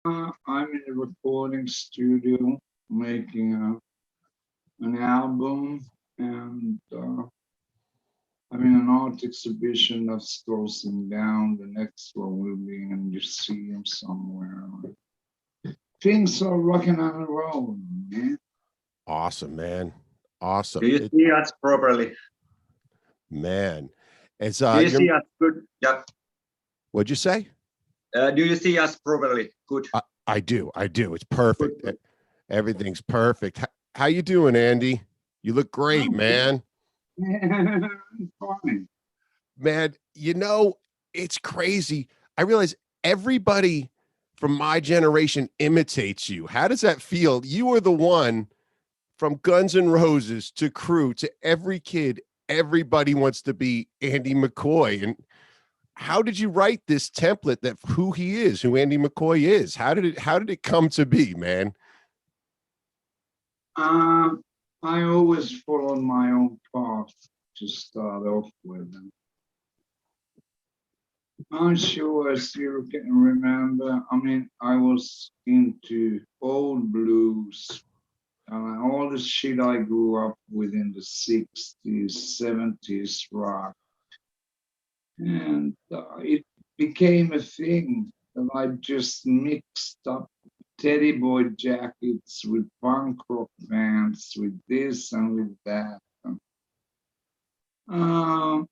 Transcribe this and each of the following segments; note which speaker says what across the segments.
Speaker 1: I'm in a recording studio making an album and having an art exhibition that's closing down. The next one will be in a museum somewhere. Things are rocking and rolling, man.
Speaker 2: Awesome, man.
Speaker 3: Do
Speaker 2: Awesome.
Speaker 3: you see us properly?
Speaker 2: Man, it's
Speaker 3: Do you
Speaker 2: you're,
Speaker 3: see us good? Yeah.
Speaker 2: what'd you say?
Speaker 3: Do you see us properly? Good.
Speaker 2: I do. It's
Speaker 3: Good.
Speaker 2: perfect.
Speaker 3: Good.
Speaker 2: Everything's perfect. How you doing, Andy? You look great, man.
Speaker 1: Fine.
Speaker 2: Man, it's crazy. I realize everybody from my generation imitates you. How does that feel? You are the one from Guns N' Roses to Crew to every kid. Everybody wants to be Andy McCoy. And how did you write this template that who he is, who Andy McCoy is? How did it come to be, man?
Speaker 1: Uh, I always followed my own path to start off with. I'm sure as you can remember, I mean, I was into old blues, all the shit I grew up with in the 60s, 70s rock. And it became a thing that I just mixed up teddy boy jackets with punk rock bands, with this and with that. Uh,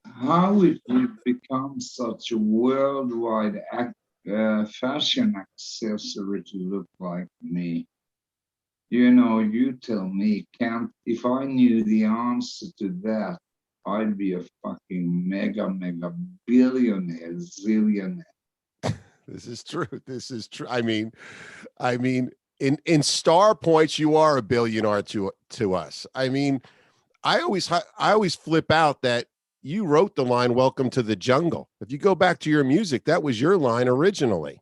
Speaker 1: how it would become such a worldwide fashion accessory to look like me. You know, you tell me, can't, if I knew the answer to that, I'd be a fucking mega billionaire, zillionaire.
Speaker 2: This is true. This is true. I mean, in star points, you are a billionaire to us. I always flip out that you wrote the line "Welcome to the Jungle." If you go back to your music, that was your line originally.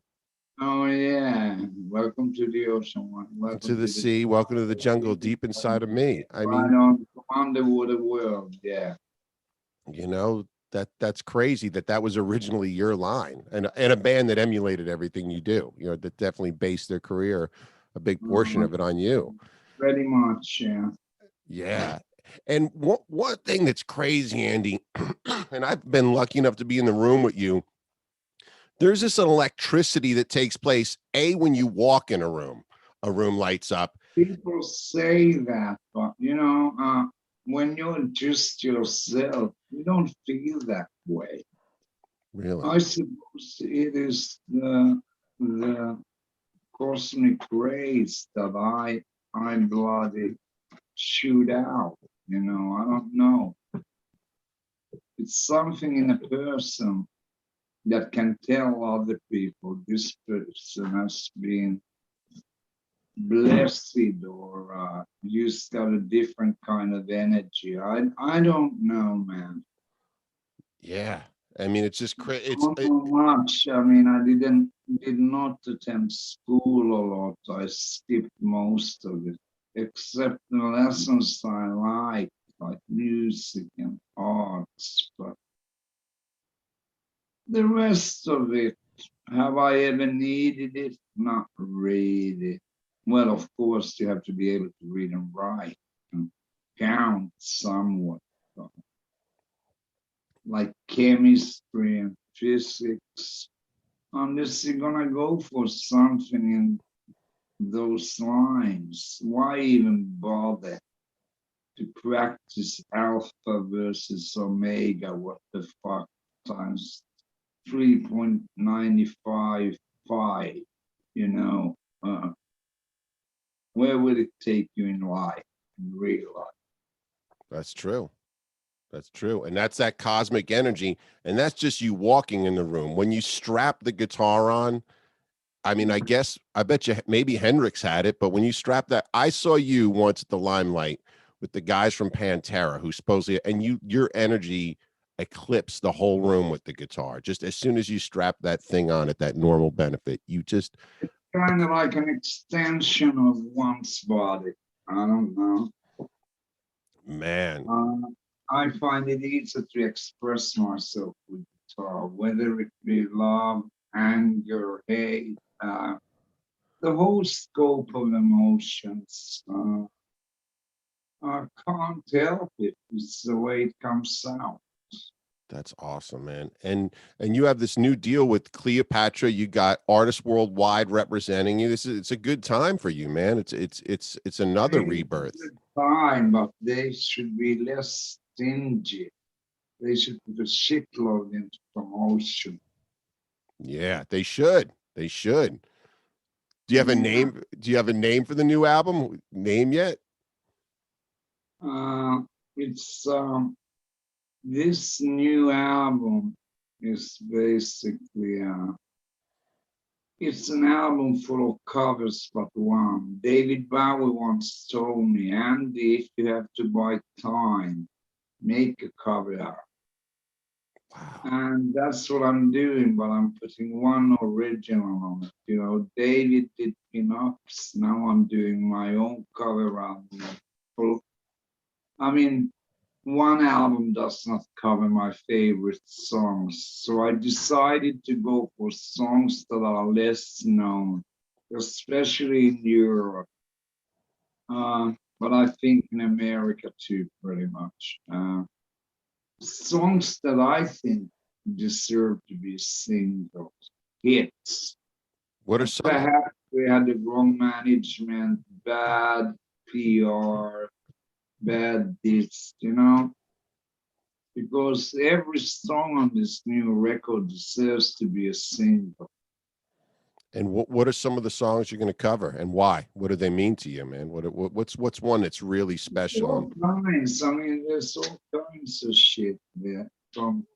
Speaker 1: Oh yeah, welcome to the ocean,
Speaker 2: To
Speaker 1: welcome
Speaker 2: the
Speaker 1: to the
Speaker 2: sea, welcome to the jungle, deep inside of me. I
Speaker 1: right
Speaker 2: mean,
Speaker 1: on the underwater world. Yeah,
Speaker 2: that's crazy that was originally your line, and a band that emulated everything you do. That definitely based their career, a big portion
Speaker 1: uh,
Speaker 2: of it on you.
Speaker 1: pretty much. Yeah.
Speaker 2: Yeah. And one thing that's crazy, Andy, and I've been lucky enough to be in the room with you. There's this electricity that takes place, when you walk in a room lights up.
Speaker 1: People say that, but when you're just yourself, you don't feel that way.
Speaker 2: Really?
Speaker 1: I suppose it is the cosmic rays that I bloody shoot out. I don't know. It's something in a person that can tell other people this person has been blessed or just got a different kind of energy. I don't know, man.
Speaker 2: Yeah. I mean, it's just
Speaker 1: I don't know much. I mean, I did not attend school a lot. I skipped most of it, except the lessons I like music and arts. But the rest of it, have I ever needed it? Not really. Well, of course, you have to be able to read and write and count somewhat, so, like chemistry and physics. Unless you're gonna go for something in those lines, why even bother to practice alpha versus omega? What the fuck times 3.955, you know? Where would it take you in life, in real life?
Speaker 2: That's true. That's true. And that's that cosmic energy. And that's just you walking in the room. When you strap the guitar on, I mean, I bet you maybe Hendrix had it, but when you strap that, I saw you once at the Limelight with the guys from Pantera who supposedly, and your energy eclipsed the whole room with the guitar. Just as soon as you strap that thing on at that normal benefit, you just,
Speaker 1: Kind of like an extension of one's body. I don't know.
Speaker 2: man,
Speaker 1: I find it easy to express myself with guitar, whether it be love, anger, hate, whole scope of emotions. I can't help it. It's the way it comes out.
Speaker 2: That's awesome, man. And you have this new deal with Cleopatra. You got artists worldwide representing you. It's a good time for you, man. It's another rebirth.
Speaker 1: It's fine, but they should be less stingy. They should put a shitload into promotion.
Speaker 2: Yeah, they should. They should. Do you have a
Speaker 1: Yeah.
Speaker 2: name? Do you have a name for the new album? Name yet?
Speaker 1: It's this new album is basically it's an album full of covers but one. David Bowie once told me, Andy, if you have to buy time, make a cover art.
Speaker 2: Wow.
Speaker 1: And that's what I'm doing, but I'm putting one original on it. You know, David did pin-ups. Now I'm doing my own cover album. I mean, one album does not cover my favorite songs. So I decided to go for songs that are less known, especially in Europe. But I think in America too, pretty much. Songs that I think deserve to be singles, hits.
Speaker 2: What are some?
Speaker 1: Perhaps we had the wrong management, bad PR, bad this, you know, because every song on this new record deserves to be a single.
Speaker 2: And what are some of the songs you're going to cover, and why? What do they mean to you, man? What's one that's really special?
Speaker 1: All kinds. I mean, there's all kinds of shit there, from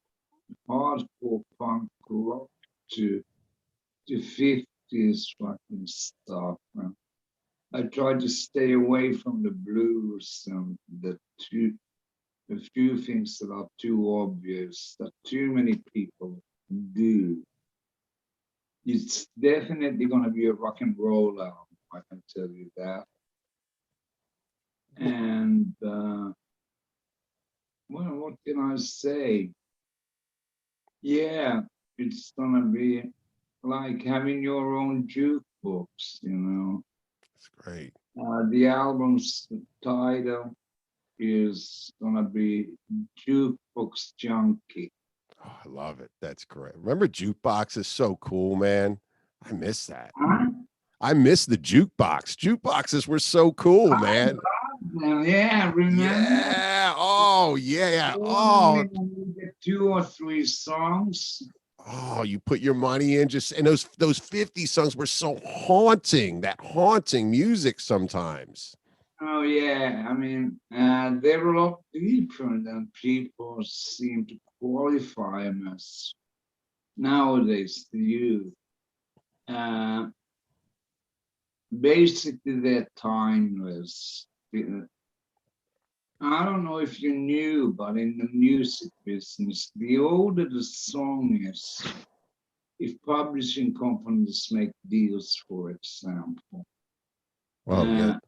Speaker 1: hardcore punk rock to 50s fucking stuff. I try to stay away from the blues and the few things that are too obvious, that too many people do. It's definitely going to be a rock and roll album, I can tell you that. And well, what can I say? Yeah, it's going to be like having your own jukebox, you know.
Speaker 2: That's great.
Speaker 1: The album's title is gonna be Jukebox Junkie.
Speaker 2: Oh, I love it. That's great. Remember, jukebox is so cool, man. I miss that.
Speaker 1: Huh?
Speaker 2: I miss the jukebox. Jukeboxes were so cool, man.
Speaker 1: Yeah, remember?
Speaker 2: Yeah. Oh, yeah.
Speaker 1: Oh,
Speaker 2: Oh,
Speaker 1: we get 2 or 3 songs.
Speaker 2: oh, you put your money in, just, and those 50 songs were so haunting. That haunting music sometimes.
Speaker 1: Oh yeah, I mean, they're a lot deeper than people seem to qualify them as nowadays. The youth, basically, they're timeless. I don't know if you knew, but in the music business, the older the song is, if publishing companies make deals, for example,
Speaker 2: Oh, yeah.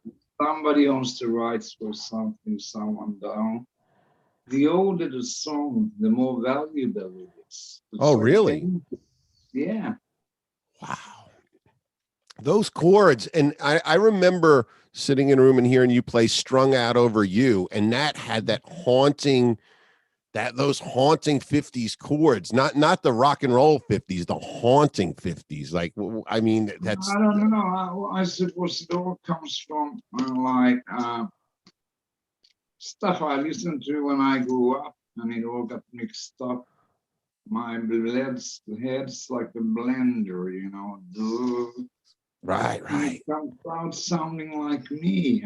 Speaker 1: somebody owns the rights for something, someone don't. The older the song, the more valuable it is. It's
Speaker 2: Oh,
Speaker 1: like
Speaker 2: really?
Speaker 1: yeah.
Speaker 2: Wow. Those chords. And I remember sitting in a room and hearing you play Strung Out Over You, and that had that haunting, those haunting 50s chords, not the rock and roll 50s, the haunting 50s. Like, I mean, that's,
Speaker 1: I don't know. I suppose it all comes from like stuff I listened to when I grew up, and it all got mixed up. My head's like a blender, you know.
Speaker 2: right,
Speaker 1: And
Speaker 2: right.
Speaker 1: it comes out sounding like me.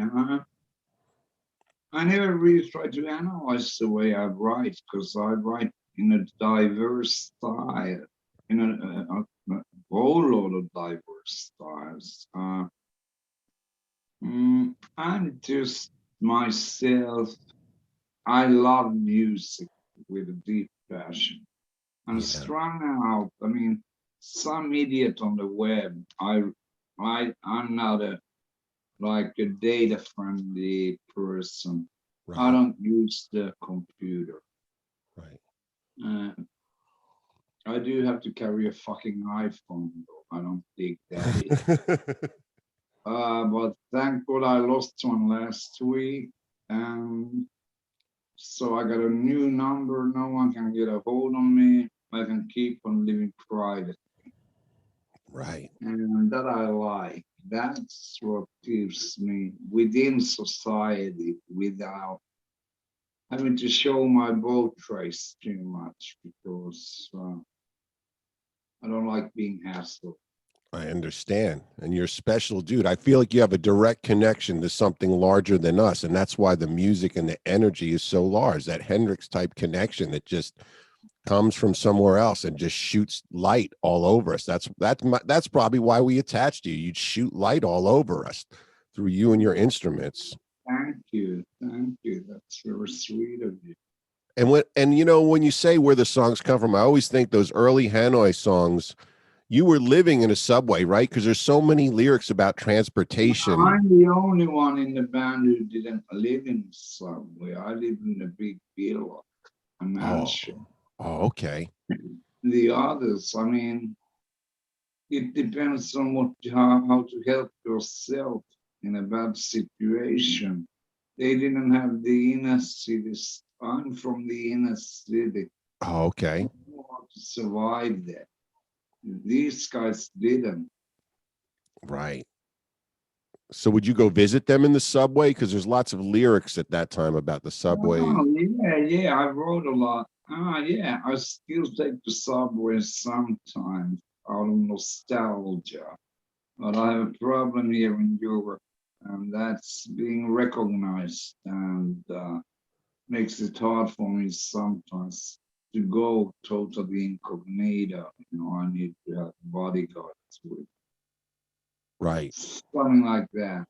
Speaker 1: I never really try to analyze the way I write, because I write in a diverse style, in a whole lot of diverse styles. I'm just myself. I love music with a deep passion. I'm
Speaker 2: Yeah.
Speaker 1: strung out. I mean, some idiot on the web. I'm not like a data friendly person. I
Speaker 2: Right,
Speaker 1: don't use the computer.
Speaker 2: right.
Speaker 1: I do have to carry a fucking iPhone though. I don't dig that. But thank God I lost one last week. And so I got a new number. No one can get a hold on me. I can keep on living private.
Speaker 2: Right.
Speaker 1: And that I like. That's what keeps me within society without having to show my boat race too much because I don't like being hassled.
Speaker 2: I understand. And you're a special dude. I feel like you have a direct connection to something larger than us. And that's why the music and the energy is so large. That Hendrix type connection that just comes from somewhere else and just shoots light all over us. That's probably why we attached you. You'd shoot light all over us through you and your instruments.
Speaker 1: Thank you. Thank you. That's very sweet of you.
Speaker 2: And you know, when you say where the songs come from, I always think those early Hanoi songs, you were living in a subway, right? Because there's so many lyrics about transportation.
Speaker 1: I'm the only one in the band who didn't live in the subway. I lived in a big villa, a mansion.
Speaker 2: Oh, okay.
Speaker 1: The others, I mean, it depends on how to help yourself in a bad situation. They didn't have the inner cities. I'm from the inner city.
Speaker 2: Oh, okay.
Speaker 1: To survive there. These guys didn't.
Speaker 2: Right. So would you go visit them in the subway? Because there's lots of lyrics at that time about the subway.
Speaker 1: Oh, yeah, I wrote a lot. Yeah, I still take the subway sometimes out of nostalgia. But I have a problem here in Europe, and that's being recognized and makes it hard for me sometimes to go totally incognito. You know, I need to have bodyguards with
Speaker 2: Right.
Speaker 1: something like that.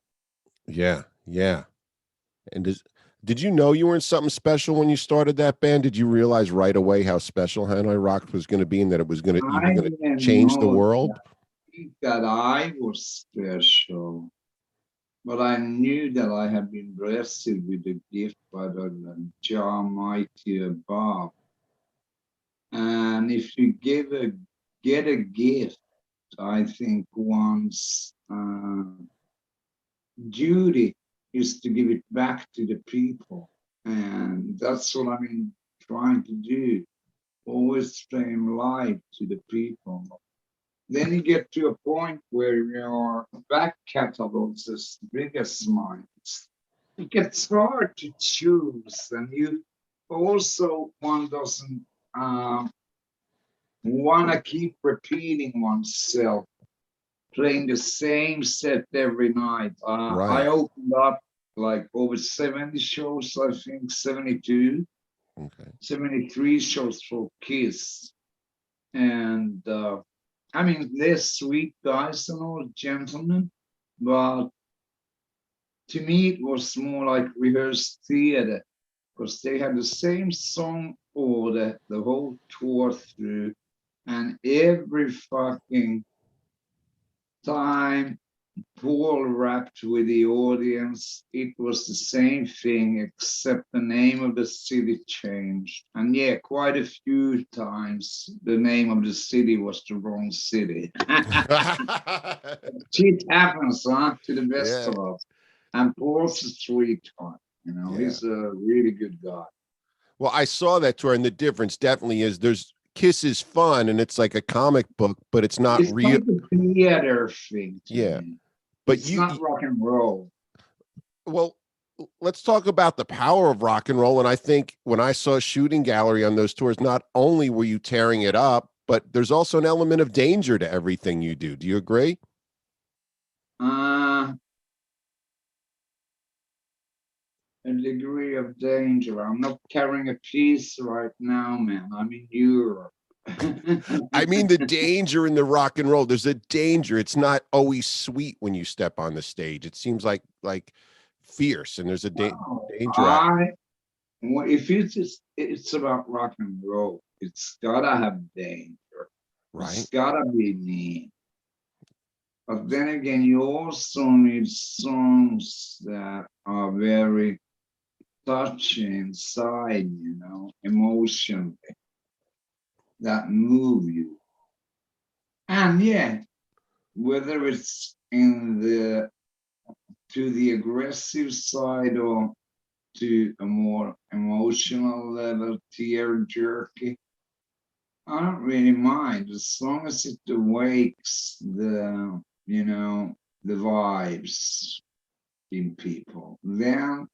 Speaker 2: Yeah. Yeah. And did you know you were in something special when you started that band? Did you realize right away how special Hanoi Rocks was going to be and that you were
Speaker 1: I
Speaker 2: going to
Speaker 1: didn't
Speaker 2: change the
Speaker 1: know
Speaker 2: world?
Speaker 1: that I was special, but I knew that I had been blessed with a gift by the Jah Mighty above. And if you get a gift, I think one's duty is to give it back to the people. And that's what I've been trying to do. Always stream light to the people. Then you get to a point where your back catalog is as big as mine. It gets hard to choose, and you also one doesn't want to keep repeating oneself, playing the same set every night. I
Speaker 2: Right.
Speaker 1: opened up like over 70 shows, I think 72,
Speaker 2: Okay.
Speaker 1: 73 shows for Kiss. And I mean, they're sweet guys and all, gentlemen, but to me, it was more like rehearsed theater because they had the same song order the whole tour through, and every fucking time Paul rapped with the audience, it was the same thing except the name of the city changed. And yeah, quite a few times the name of the city was the wrong city. Shit happens, huh? To the best of us. And Paul's a sweetheart, you know,
Speaker 2: Yeah.
Speaker 1: he's a really good guy.
Speaker 2: Well, I saw that tour, and the difference definitely is there's Kiss is fun and it's like a comic book, but it's not
Speaker 1: It's
Speaker 2: real.
Speaker 1: like a theater thing to
Speaker 2: Yeah.
Speaker 1: me.
Speaker 2: But
Speaker 1: It's not rock and roll.
Speaker 2: well, let's talk about the power of rock and roll. And I think when I saw Shooting Gallery on those tours, not only were you tearing it up, but there's also an element of danger to everything you do. Do you agree?
Speaker 1: A degree of danger. I'm not carrying a piece right now, man. I'm in Europe.
Speaker 2: I mean, the danger in the rock and roll. There's a danger. It's not always sweet when you step on the stage. It seems like fierce, and there's a danger.
Speaker 1: If it's about rock and roll, it's gotta have danger.
Speaker 2: Right.
Speaker 1: It's gotta be mean. But then again, you also need songs that are very touching inside, you know, emotionally, that move you. And yeah, whether it's in the to the aggressive side or to a more emotional level, tear jerky. I don't really mind as long as it awakes the, the vibes in people. Then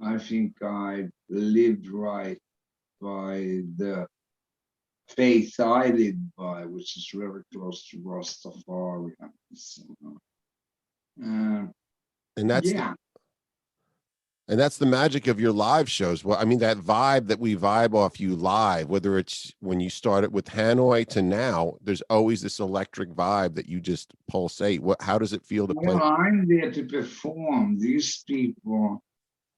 Speaker 1: I think I lived right by the faith I lived by, which is very close to Rastafari. So,
Speaker 2: And that's
Speaker 1: yeah.
Speaker 2: And that's the magic of your live shows. Well, I mean, that vibe that we vibe off you live, whether it's when you started with Hanoi to now, there's always this electric vibe that you just pulsate. How does it feel to play?
Speaker 1: Well, I'm there to perform. These people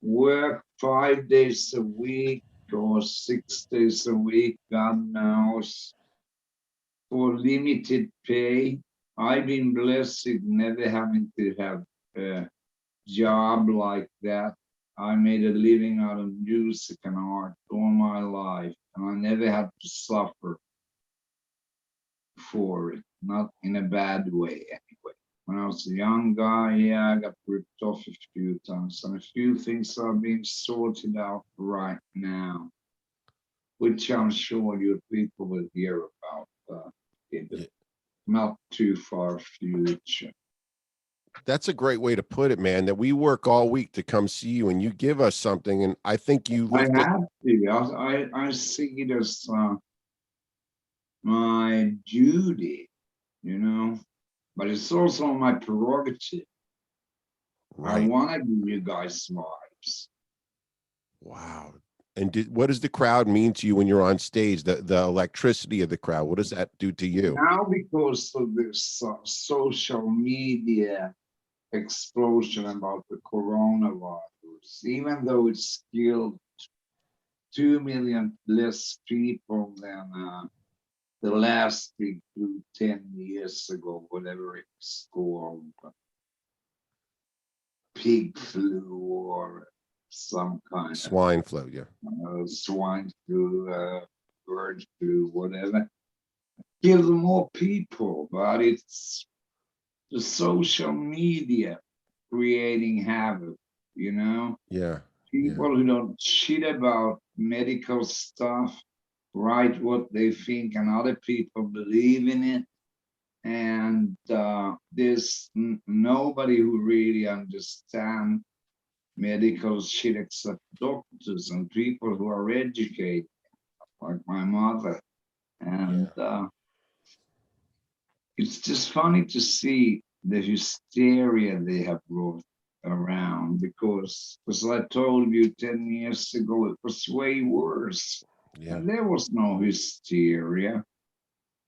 Speaker 1: work 5 days a week or 6 days a week, God knows, for limited pay. I've been blessed with never having to have a job like that. I made a living out of music and art all my life, and I never had to suffer for it, not in a bad way anyway. When I was a young guy, yeah, I got ripped off a few times, and a few things are being sorted out right now, which I'm sure your people will hear about in the not too far future.
Speaker 2: That's a great way to put it, man, that we work all week to come see you and you give us something. And I think you
Speaker 1: I
Speaker 2: lift it.
Speaker 1: have to. I see it as my duty, but it's also my prerogative. I
Speaker 2: Right.
Speaker 1: want to give you guys vibes.
Speaker 2: Wow. And what does the crowd mean to you when you're on stage? The electricity of the crowd, what does that do to you?
Speaker 1: Now, because of this social media explosion about the coronavirus, even though it's killed 2 million less people than the last big flu 10 years ago, whatever it's called, pig flu or some kind
Speaker 2: Swine flu, yeah.
Speaker 1: of swine flu, bird flu, whatever. Kill more people, but it's the social media creating havoc,
Speaker 2: Yeah.
Speaker 1: People who don't shit about medical stuff, write what they think, and other people believe in it. And there's nobody who really understands medical shit except doctors and people who are educated, like my mother. And it's just funny to see the hysteria they have brought around because, as I told you 10 years ago, it was way worse.
Speaker 2: Yeah.
Speaker 1: And there was no hysteria.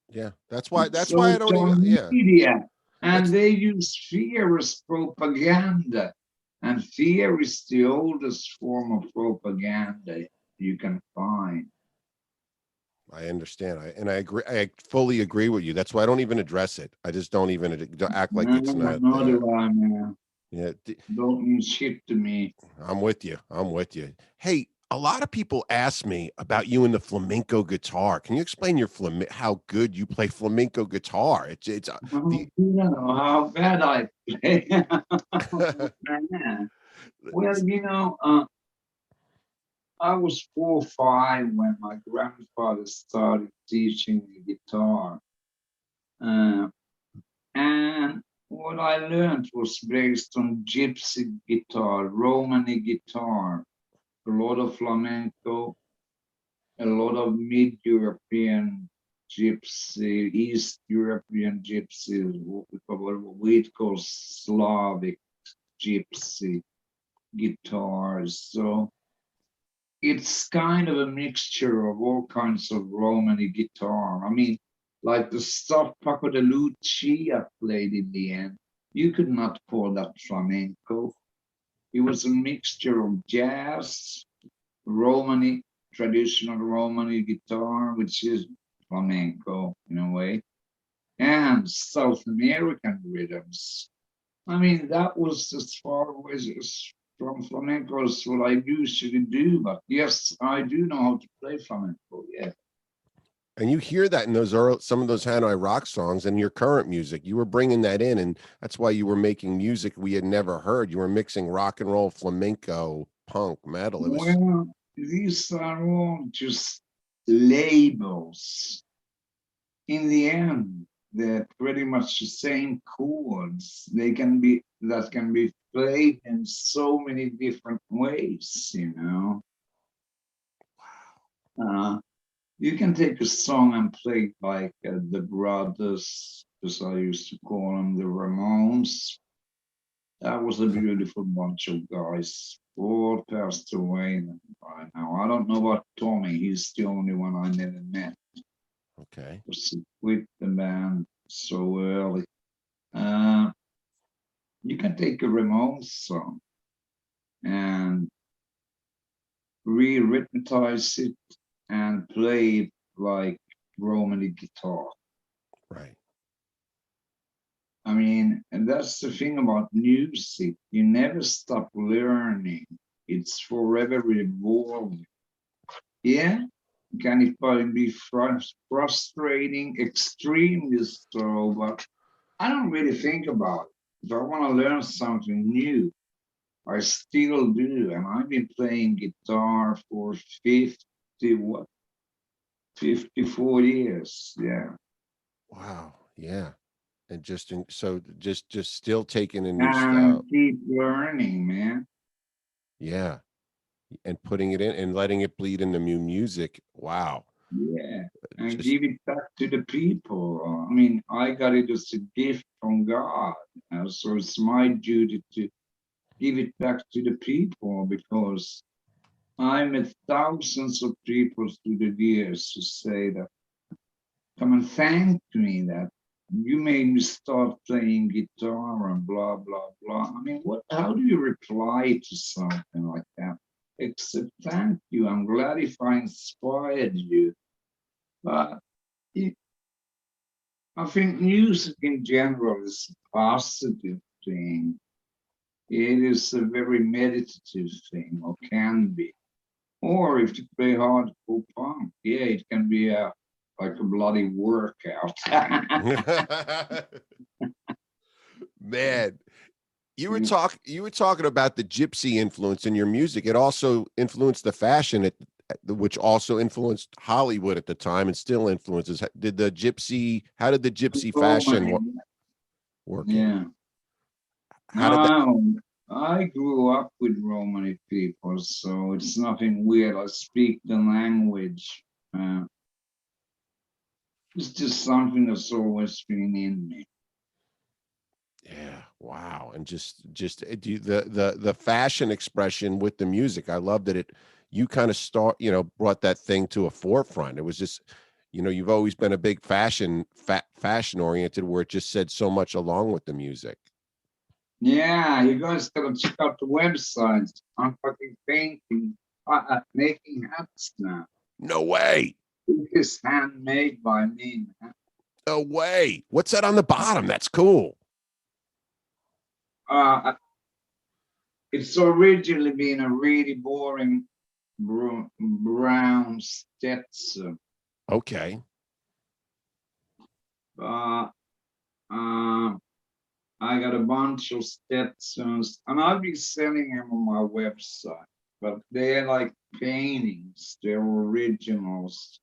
Speaker 2: Yeah. That's why I don't even,
Speaker 1: media. And they use fear as propaganda. And fear is the oldest form of propaganda you can find.
Speaker 2: I understand. I agree. I fully agree with you. That's why I don't even address it. I just don't even act like it's not there. Yeah.
Speaker 1: Don't mean shit to me.
Speaker 2: I'm with you. Hey, a lot of people ask me about you and the flamenco guitar. Can you explain how good you play flamenco guitar?
Speaker 1: I don't know how bad I play. Well, I was 4 or 5 when my grandfather started teaching me guitar. And what I learned was based on gypsy guitar, Romani guitar, a lot of flamenco, a lot of mid-European gypsy, East European gypsy, what we call Slavic gypsy guitars. So it's kind of a mixture of all kinds of Romani guitar. I mean, like the stuff Paco de Lucia played in the end, you could not call that flamenco. It was a mixture of jazz, Romani, traditional Romani guitar, which is flamenco in a way, and South American rhythms. I mean, that was as far away as from flamenco as what I usually do. But yes, I do know how to play flamenco. Yeah.
Speaker 2: And you hear that in those some of those Hanoi rock songs and your current music. You were bringing that in, and that's why you were making music we had never heard. You were mixing rock and roll, flamenco, punk, metal. It was
Speaker 1: Well, these are all just labels. In the end, they're pretty much the same chords. That can be played in so many different ways, you know. You can take a song and play it like the brothers, as I used to call them, the Ramones. That was a beautiful bunch of guys. All passed away by now. I don't know about Tommy. He's the only one I never met.
Speaker 2: okay.
Speaker 1: Because he quit the band so early. Uh, you can take a Ramones song and re-rhythmize it and play it like Romany guitar.
Speaker 2: Right.
Speaker 1: I mean, and that's the thing about music. You never stop learning. It's forever evolving. Yeah, can it probably be frustrating, extremely so, but I don't really think about it. If I want to learn something new, I still do. And I've been playing guitar for 54 years. Yeah.
Speaker 2: Wow. Yeah. And just still taking in new
Speaker 1: And
Speaker 2: stuff.
Speaker 1: keep learning, man.
Speaker 2: Yeah. And putting it in and letting it bleed into new music. Wow.
Speaker 1: Yeah. And
Speaker 2: Just
Speaker 1: give it back to the people. I mean, I got it as a gift from God. So it's my duty to give it back to the people because I met thousands of people through the years who say that, come and thank me that you made me start playing guitar and blah, blah, blah. I mean, how do you reply to something like that? Except thank you. I'm glad if I inspired you. But I think music in general is a positive thing. It is a very meditative thing, or can be. Or if you play hardcore punk, yeah, it can be like a bloody workout.
Speaker 2: man, you were talking about the gypsy influence in your music. It also influenced the fashion which also influenced Hollywood at the time and still influences. How did the gypsy fashion work in?
Speaker 1: Yeah.
Speaker 2: How did that
Speaker 1: No, I grew up with Romani people, so it's nothing weird. I speak the language. It's just something that's always been in me.
Speaker 2: Yeah, wow. And the fashion expression with the music. I love that you kind of brought that thing to a forefront. It was just, you've always been a big fashion oriented where it just said so much along with the music.
Speaker 1: Yeah, you guys gotta check out the website. I'm fucking painting, making hats now.
Speaker 2: No way.
Speaker 1: It is handmade by me, man.
Speaker 2: No way. What's that on the bottom? That's cool.
Speaker 1: It's originally been a really boring brown Stetson.
Speaker 2: Okay.
Speaker 1: Uh, I got a bunch of Stetsons, and I'll be selling them on my website. But they're like paintings, they're originals,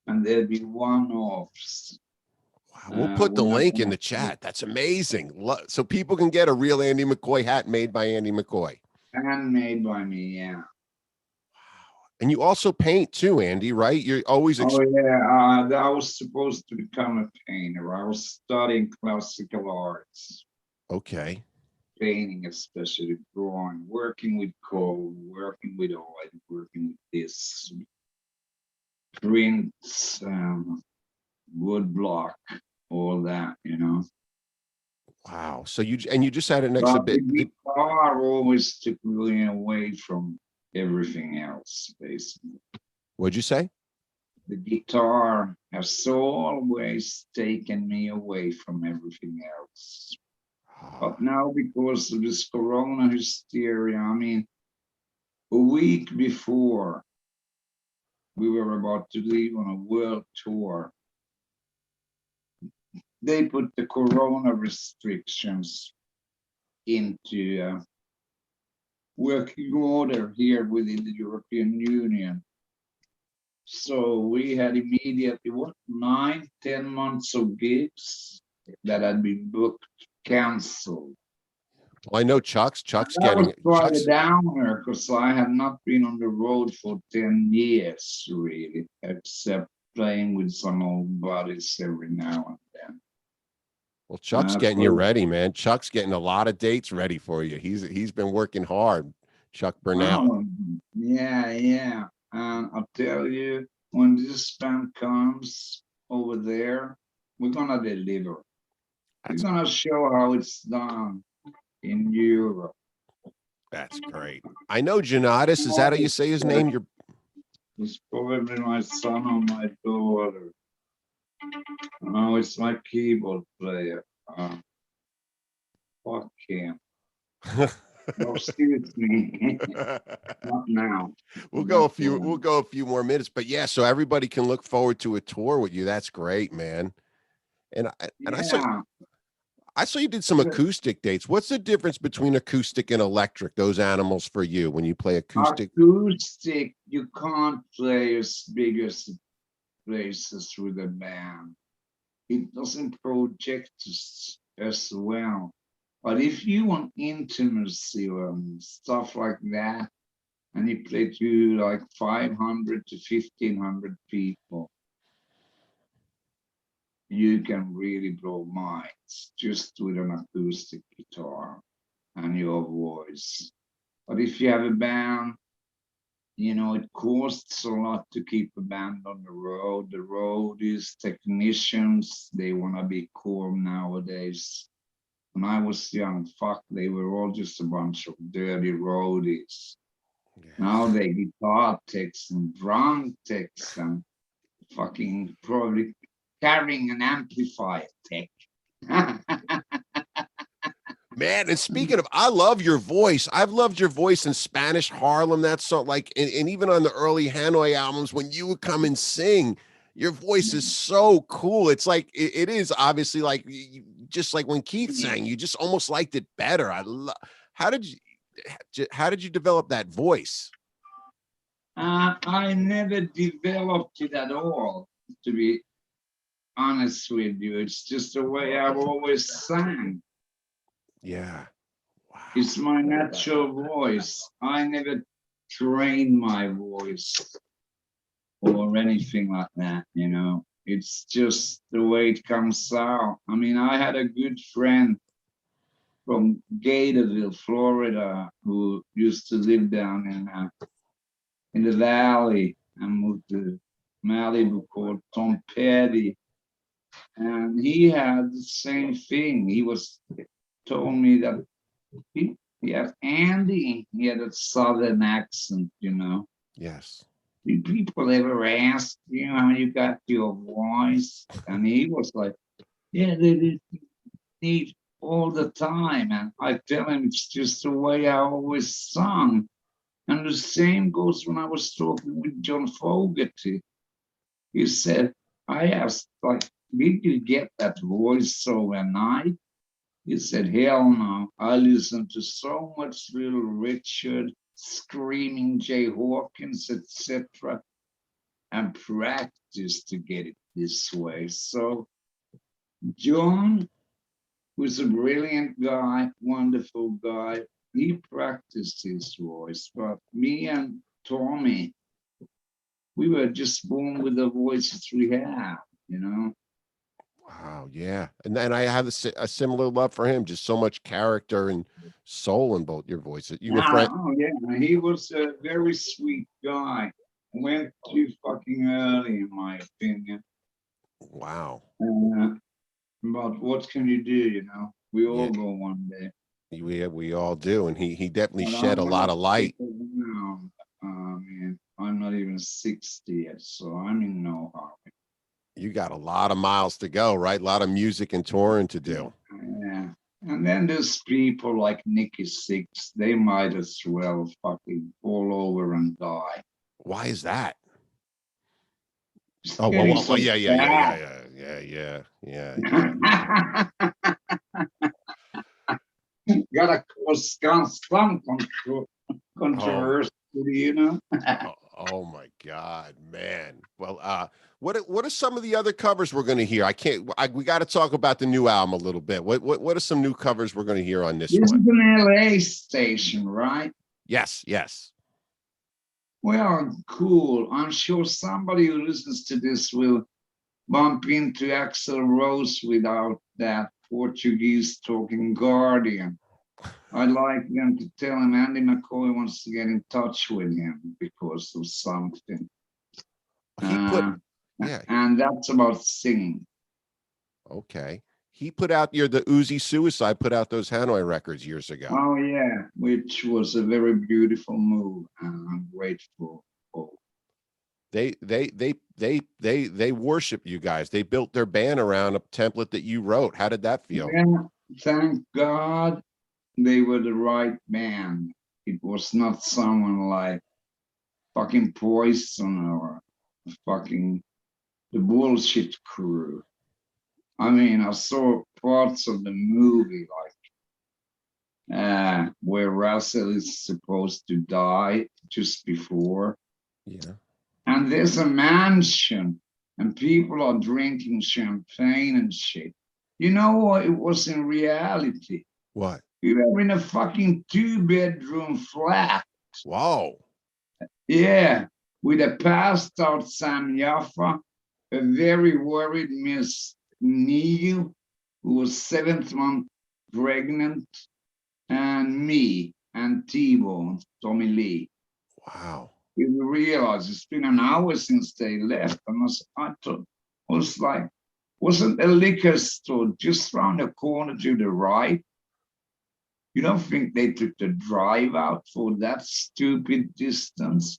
Speaker 1: and they'll be one-offs.
Speaker 2: Wow. We'll put the link in the chat. That's amazing. So people can get a real Andy McCoy hat made by Andy McCoy.
Speaker 1: Handmade by me, yeah.
Speaker 2: And you also paint too, Andy, right? You're always
Speaker 1: Oh yeah, I was supposed to become a painter. I was studying classical arts.
Speaker 2: okay.
Speaker 1: Painting, especially drawing, working with coal, working with oil, working with this, prints, wood block, all that, you know.
Speaker 2: Wow. So you just had an
Speaker 1: But the
Speaker 2: exhibit.
Speaker 1: guitar always took me away from everything else, basically.
Speaker 2: What'd you say?
Speaker 1: The guitar has always taken me away from everything else. But now, because of this corona hysteria, I mean, a week before we were about to leave on a world tour. They put the corona restrictions into working order here within the European Union. So we had immediately, 9, 10 months of gigs that had been booked, canceled.
Speaker 2: Well, I know Chuck's
Speaker 1: That was
Speaker 2: getting
Speaker 1: quite
Speaker 2: Chuck's.
Speaker 1: a downer because I had not been on the road for 10 years, really, except playing with some old buddies every now and then.
Speaker 2: Well, Chuck's getting you ready, man. Chuck's getting a lot of dates ready for you. He's been working hard. Chuck Burnell.
Speaker 1: Oh, yeah. I'll tell you, when this band comes over there, we're gonna deliver. We're gonna show how it's done in Europe.
Speaker 2: That's great. I know Janatis. Is that how you say his name?
Speaker 1: It's probably my son or my daughter. No, it's my keyboard player. Fuck him. No, excuse me. Not now.
Speaker 2: We'll go a few more minutes, but yeah, so everybody can look forward to a tour with you. That's great, man. And I saw you did some acoustic dates. What's the difference between acoustic and electric, those animals for you when you play acoustic?
Speaker 1: Acoustic, you can't play as big as places with a band. It doesn't project as well. But if you want intimacy and stuff like that, and you play to like 500 to 1,500 people, you can really blow minds just with an acoustic guitar and your voice. But if you have a band, it costs a lot to keep a band on the road. The roadies, technicians, they want to be cool nowadays. When I was young, they were all just a bunch of dirty roadies. Yes. Now they guitar techs and drum techs and fucking probably carrying an amplifier tech.
Speaker 2: Man, and speaking of, I love your voice. I've loved your voice in Spanish Harlem. That's so like, and even on the early Hanoi albums, when you would come and sing, your voice is so cool. It's like, it is obviously like, just like when Keith sang, you just almost liked it better. How did you develop that voice?
Speaker 1: I never developed it at all, to be honest with you. It's just the way I've always sang.
Speaker 2: Yeah. Wow.
Speaker 1: It's my natural voice. I never trained my voice or anything like that, It's just the way it comes out. I mean, I had a good friend from Gatorville, Florida, who used to live down in the valley and moved to Malibu, called Tom Petty. And he had the same thing. He told me that he had Andy, he had a southern accent,
Speaker 2: Yes.
Speaker 1: Did people ever ask how you got your voice? And he was like, yeah, they need all the time. And I tell him it's just the way I always sung. And the same goes when I was talking with John Fogerty. He said, I asked, did you get that voice overnight? He said, hell no. I listened to so much Little Richard, Screaming Jay Hawkins, etc., and practiced to get it this way. So John was a brilliant guy, wonderful guy. He practiced his voice, but me and Tommy, we were just born with the voices we have,
Speaker 2: Wow, yeah. And then I have a similar love for him, just so much character and soul in both your voices.
Speaker 1: Oh, yeah, he was a very sweet guy. Went too fucking early, in my opinion.
Speaker 2: Wow.
Speaker 1: But what can you do, We all go one day.
Speaker 2: We all do, and he definitely shed a lot of light.
Speaker 1: Man, I'm not even 60 yet, so I'm in no hurry.
Speaker 2: You got a lot of miles to go, right? A lot of music and touring to do.
Speaker 1: Yeah. And then there's people like Nikki Sixx. They might as well fucking fall over and die.
Speaker 2: Why is that? Oh,
Speaker 1: Getting
Speaker 2: well,
Speaker 1: so
Speaker 2: yeah, yeah, yeah,
Speaker 1: fat.
Speaker 2: yeah, yeah, yeah, yeah, yeah,
Speaker 1: Gotta cause some
Speaker 2: Oh,
Speaker 1: controversy, you know.
Speaker 2: oh my God, man. Well, what are some of the other covers we're going to hear? We got to talk about the new album a little bit. What are some new covers we're going to hear on this
Speaker 1: This
Speaker 2: one?
Speaker 1: is an LA station, right?
Speaker 2: Yes, yes.
Speaker 1: Well, cool. I'm sure somebody who listens to this will bump into Axl Rose without that Portuguese talking Guardian. I'd like them to tell him Andy McCoy wants to get in touch with him because of something.
Speaker 2: He put,
Speaker 1: Uh,
Speaker 2: yeah,
Speaker 1: and that's about singing.
Speaker 2: okay. He put out the Uzi Suicide put out those Hanoi records years ago.
Speaker 1: Oh yeah, which was a very beautiful move, and I'm grateful for.
Speaker 2: They worship you guys. They built their band around a template that you wrote. How did that feel?
Speaker 1: Yeah, thank God they were the right band. It was not someone like fucking Poison or fucking the Bullshit Crew. I mean, I saw parts of the movie like where Russell is supposed to die just before.
Speaker 2: Yeah.
Speaker 1: And there's a mansion and people are drinking champagne and shit. You know what it was in reality?
Speaker 2: What?
Speaker 1: You were in a fucking 2-bedroom flat.
Speaker 2: Wow.
Speaker 1: Yeah, with a passed out Sam Yaffa, a very worried Miss Neil, who was 7th month pregnant, and me and T-Bone, Tommy Lee.
Speaker 2: Wow.
Speaker 1: We realized it's been an hour since they left, and I was like, wasn't a liquor store just round the corner to the right? You don't think they took the drive out for that stupid distance?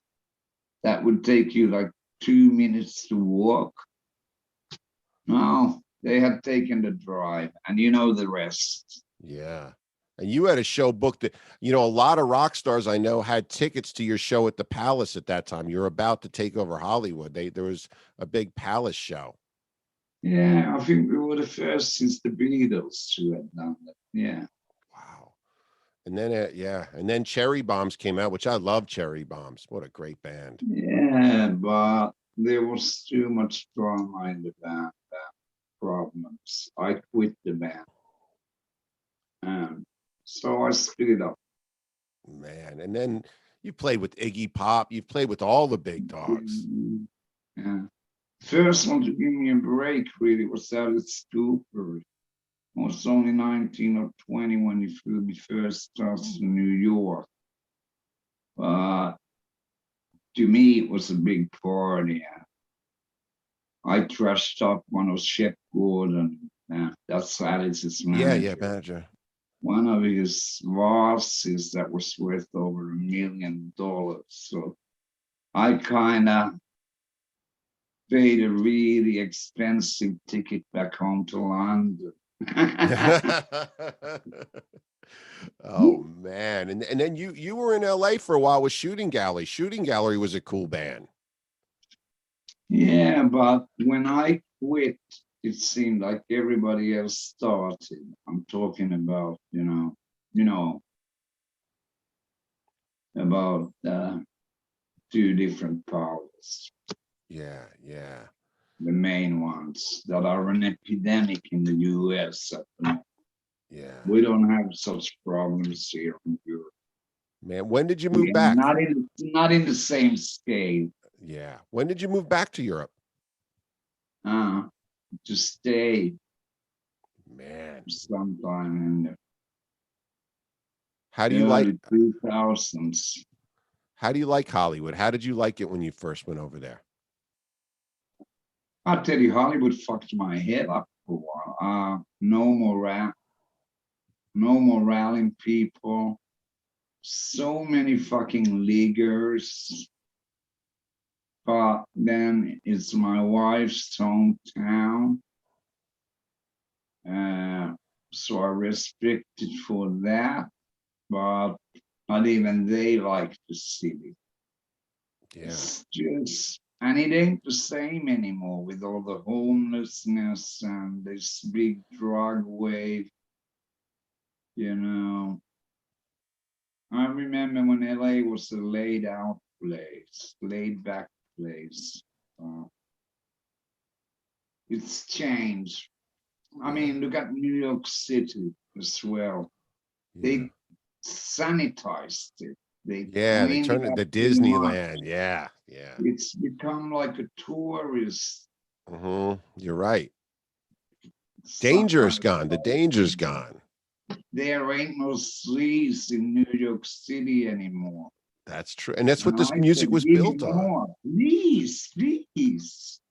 Speaker 1: That would take you like 2 minutes to walk. No, they had taken the drive, and you know the rest.
Speaker 2: Yeah. And you had a show booked that, a lot of rock stars I know had tickets to your show at the Palace at that time. You're about to take over Hollywood. There was a big Palace show.
Speaker 1: Yeah, I think we were the first since the Beatles to have done that. Yeah.
Speaker 2: Wow. And then, and then Cherry Bombs came out, which I love Cherry Bombs. What a great band.
Speaker 1: Yeah, but there was too much drama in the band, problems. I quit the band. So I split it up.
Speaker 2: Man. And then you played with Iggy Pop. You've played with all the big dogs.
Speaker 1: Yeah. First one to give me a break really was Alice Cooper. I was only 19 or 20 when he flew me first to New York. But to me, it was a big party. I trashed up one of Shep Gordon. That's Alice's manager.
Speaker 2: Yeah, manager.
Speaker 1: One of his vases that was worth over $1 million. So I kind of paid a really expensive ticket back home to London.
Speaker 2: Oh man. And then you were in LA for a while with Shooting Gallery. Shooting Gallery was a cool band.
Speaker 1: Yeah, but when I quit, it seemed like everybody else started. I'm talking about, about 2 different powers.
Speaker 2: Yeah.
Speaker 1: The main ones that are an epidemic in the US.
Speaker 2: Yeah.
Speaker 1: We don't have such problems here in Europe.
Speaker 2: Man, when did you move back?
Speaker 1: Not in the same scale.
Speaker 2: Yeah. When did you move back to Europe?
Speaker 1: To stay.
Speaker 2: Man.
Speaker 1: Sometime in the
Speaker 2: How do you like
Speaker 1: 2000s.
Speaker 2: How do you like Hollywood? How did you like it when you first went over there?
Speaker 1: I'll tell you, Hollywood fucked my head up for a while. No morale in people. So many fucking leaguers. But then it's my wife's hometown. So I respected for that. But not even they like the city.
Speaker 2: Yeah.
Speaker 1: It's just And it ain't the same anymore with all the homelessness and this big drug wave, you know. I remember when LA was a laid out place, laid back place. It's changed. I mean, look at New York City as well. They sanitized it. They
Speaker 2: They
Speaker 1: cleaned it
Speaker 2: turned it
Speaker 1: up
Speaker 2: to
Speaker 1: too much.
Speaker 2: Disneyland. Yeah.
Speaker 1: It's become like a tourist.
Speaker 2: You're right. Danger is gone. The danger's gone.
Speaker 1: There ain't no streets in New York City anymore.
Speaker 2: That's true. And that's what
Speaker 1: And
Speaker 2: this
Speaker 1: I
Speaker 2: music
Speaker 1: said,
Speaker 2: was
Speaker 1: give me
Speaker 2: built on.
Speaker 1: more. Please, please.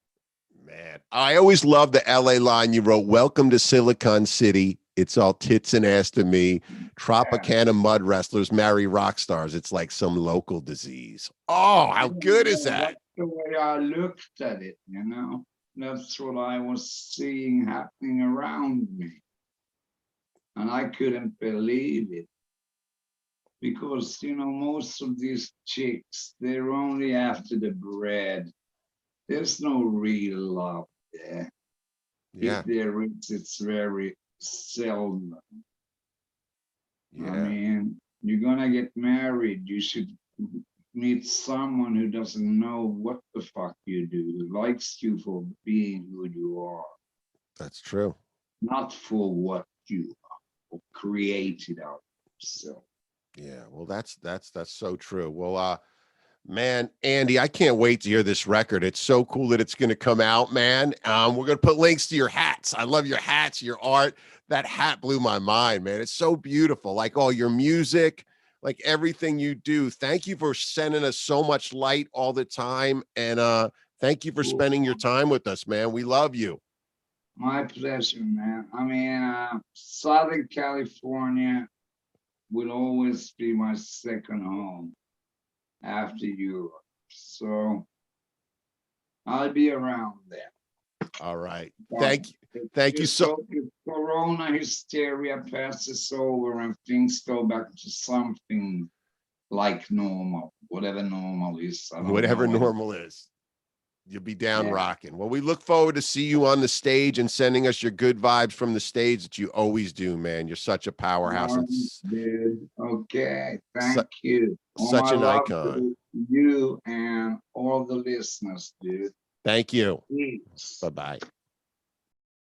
Speaker 2: Man, I always love the LA line you wrote. Welcome to Silicon City. It's all tits and ass to me. Tropicana mud wrestlers marry rock stars. It's like some local disease. Oh, how good is that?
Speaker 1: That's the way I looked at it, you know. That's what I was seeing happening around me. And I couldn't believe it. Because, you know, most of these chicks, they're only after the bread. There's no real love there.
Speaker 2: Yeah.
Speaker 1: If there is, it's very seldom.
Speaker 2: Yeah.
Speaker 1: I mean, you're gonna get married, you should meet someone who doesn't know what the fuck you do, who likes you for being who you are.
Speaker 2: That's true.
Speaker 1: Not for what you are or created out of yourself.
Speaker 2: Yeah. Well, that's so true. Well, man, Andy, I can't wait to hear this record. It's so cool that it's going to come out, man. We're going to put links to your hats. I love your hats, your art. That hat blew my mind, man. It's so beautiful. Like all your music, like everything you do. Thank you for sending us so much light all the time. And thank you for spending your time with us, man. We love you.
Speaker 1: My pleasure, man. I mean, Southern California will always be my second home after Europe. So I'll be around there.
Speaker 2: All right. Thank you. Thank you so
Speaker 1: much. Corona hysteria passes over and things go back to something like normal, whatever normal is.
Speaker 2: Whatever normal is. You'll be down rocking. Well, we look forward to see you on the stage and sending us your good vibes from the stage that you always do, man. You're such a powerhouse.
Speaker 1: Dude. Okay. Thank you.
Speaker 2: Such an icon.
Speaker 1: You and all the listeners, dude.
Speaker 2: Thank you.
Speaker 1: Peace.
Speaker 2: Bye-bye.